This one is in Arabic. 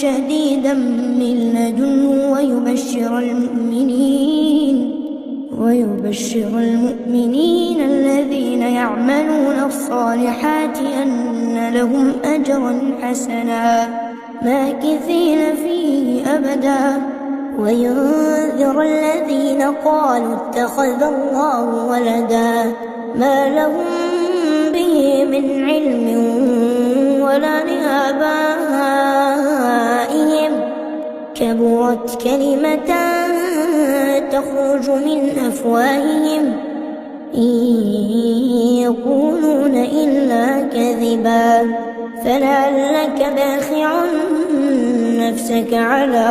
شديدا من لدنه ويبشر المؤمنين الذين يعملون الصالحات أن لهم أجرا حسنا ماكثين فيه أبدا، وينذر الذين قالوا اتخذ الله ولدا ما لهم به من علم ولا لآبائهم، كبرت كلمة تخرج من أفواههم إن يقولون إلا كذبا، فلعلك باخع نفسك على